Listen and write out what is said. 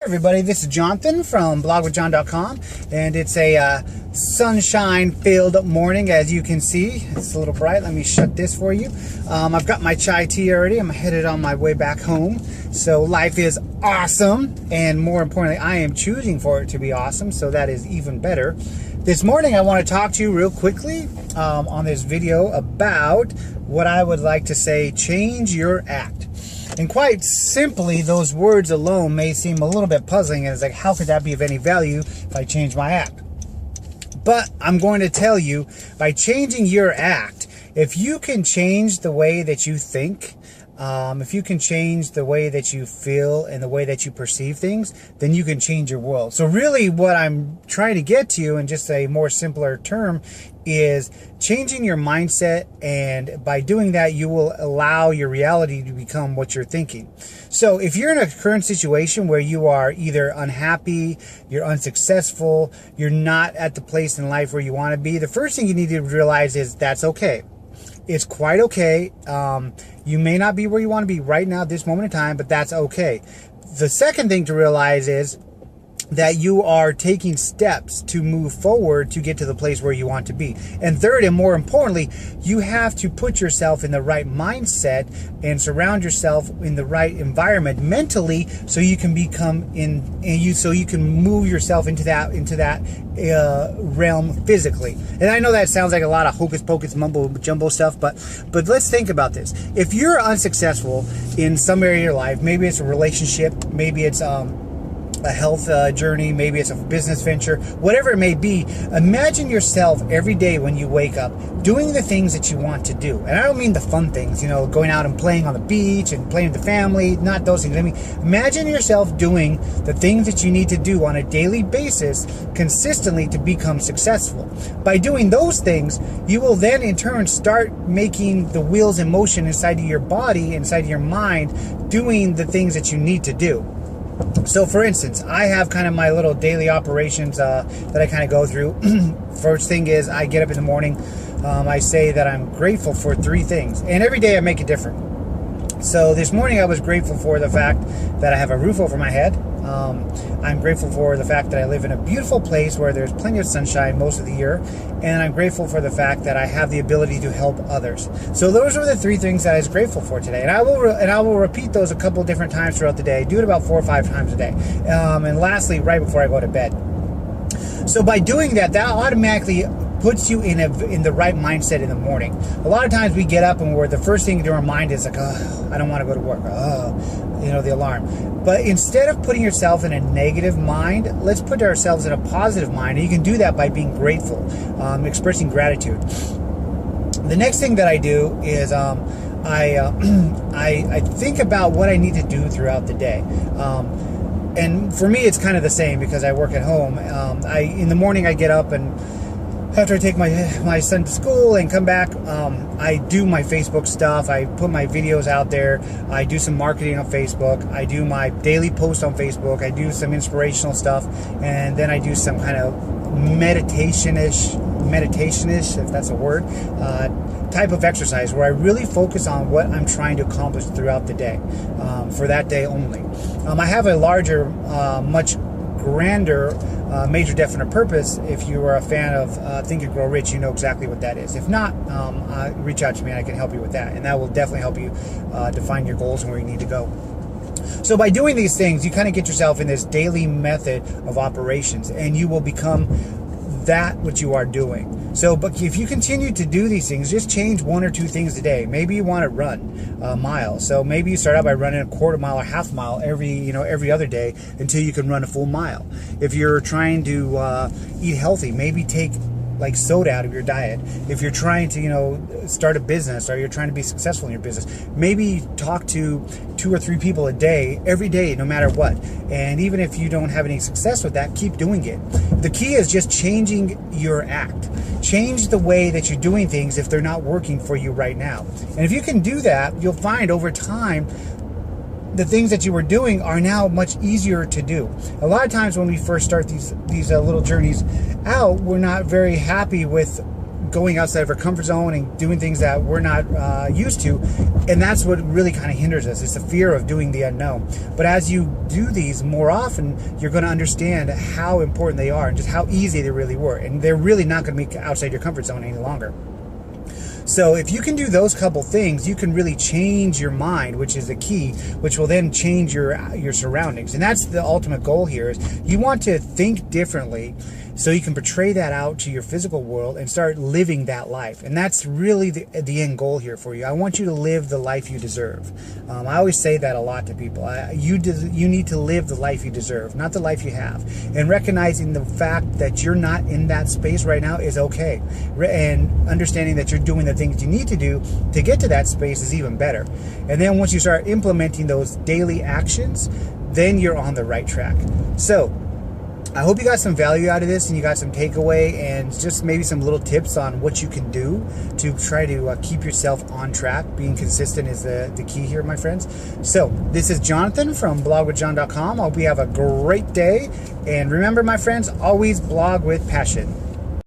Everybody, this is Jonathan from blogwithjon.com, and it's a sunshine-filled morning. As you can see, it's a little bright. Let me shut this for you. I've got my chai tea already. I'm headed on my way back home. So life is awesome, and more importantly, I am choosing for it to be awesome, so that is even better. This morning, I want to talk to you real quickly on this video about what I would like to say, change your act. And quite simply, those words alone may seem a little bit puzzling, and it's like, how could that be of any value if I change my act? But I'm going to tell you, by changing your act, if you can change the way that you think, if you can change the way that you feel and the way that you perceive things, then you can change your world. So really what I'm trying to get to, in just a more simpler term, is changing your mindset, and by doing that you will allow your reality to become what you're thinking. So if you're in a current situation where you are either unhappy, you're unsuccessful, you're not at the place in life where you want to be, the first thing you need to realize is that's okay. It's quite okay. You may not be where you want to be right now at this moment in time, but that's okay. The second thing to realize is that you are taking steps to move forward to get to the place where you want to be. And third, and more importantly, you have to put yourself in the right mindset and surround yourself in the right environment mentally, so you can so you can move yourself into that realm physically. And I know that sounds like a lot of hocus pocus mumbo jumbo stuff, but let's think about this. If you're unsuccessful in some area of your life, maybe it's a relationship, maybe it's a health journey, maybe it's a business venture, whatever it may be, imagine yourself every day when you wake up doing the things that you want to do. And I don't mean the fun things, going out and playing on the beach and playing with the family, not those things. I mean, imagine yourself doing the things that you need to do on a daily basis consistently to become successful. By doing those things, you will then in turn start making the wheels in motion inside of your body, inside of your mind, doing the things that you need to do. So for instance, I have kind of my little daily operations that I kind of go through. First thing is, I get up in the morning, I say that I'm grateful for 3 things, and every day I make it different. So this morning I was grateful for the fact that I have a roof over my head. I'm grateful for the fact that I live in a beautiful place where there's plenty of sunshine most of the year, and I'm grateful for the fact that I have the ability to help others. So those are the 3 things that I was grateful for today, and I will repeat those a couple different times throughout the day. Do it about 4 or 5 times a day. And lastly, right before I go to bed. So by doing that, that automatically puts you in the right mindset in the morning. A lot of times we get up and the first thing in our mind is like, oh, I don't want to go to work. Oh, the alarm. But instead of putting yourself in a negative mind, let's put ourselves in a positive mind. And you can do that by being grateful, expressing gratitude. The next thing that I do is I think about what I need to do throughout the day. And for me, it's kind of the same because I work at home. In the morning, I get up, and after I take my son to school and come back, I do my Facebook stuff. I put my videos out there. I do some marketing on Facebook. I do my daily posts on Facebook. I do some inspirational stuff, and then I do some kind of meditation-ish, if that's a word, type of exercise where I really focus on what I'm trying to accomplish throughout the day, for that day only. I have a larger, much grander, major definite purpose. If you are a fan of Think and Grow Rich, you know exactly what that is. If not, reach out to me and I can help you with that, and that will definitely help you define your goals and where you need to go. So by doing these things, you kind of get yourself in this daily method of operations, and you will become that what you are doing. So, but if you continue to do these things, just change 1 or 2 things a day. Maybe you want to run a mile. So maybe you start out by running a quarter mile or half mile every other day until you can run a full mile. If you're trying to eat healthy, maybe take like soda out of your diet. If you're trying to, start a business, or you're trying to be successful in your business, maybe talk to 2 or 3 people a day, every day, no matter what. And even if you don't have any success with that, keep doing it. The key is just changing your act. Change the way that you're doing things if they're not working for you right now. And if you can do that, you'll find over time the things that you were doing are now much easier to do. A lot of times when we first start these little journeys out, we're not very happy with going outside of our comfort zone and doing things that we're not used to. And that's what really kind of hinders us. It's the fear of doing the unknown. But as you do these more often, you're going to understand how important they are and just how easy they really were. And they're really not going to be outside your comfort zone any longer. So if you can do those couple things, you can really change your mind, which is the key, which will then change your surroundings. And that's the ultimate goal here, is you want to think differently so you can portray that out to your physical world and start living that life. And that's really the end goal here for you. I want you to live the life you deserve. I always say that a lot to people. You need to live the life you deserve, not the life you have. And recognizing the fact that you're not in that space right now is okay. And understanding that you're doing the things you need to do to get to that space is even better. And then once you start implementing those daily actions, then you're on the right track. So I hope you got some value out of this and you got some takeaway and just maybe some little tips on what you can do to try to keep yourself on track. Being consistent is the key here, my friends. So this is Jonathan from blogwithjon.com. I hope you have a great day. And remember, my friends, always blog with passion.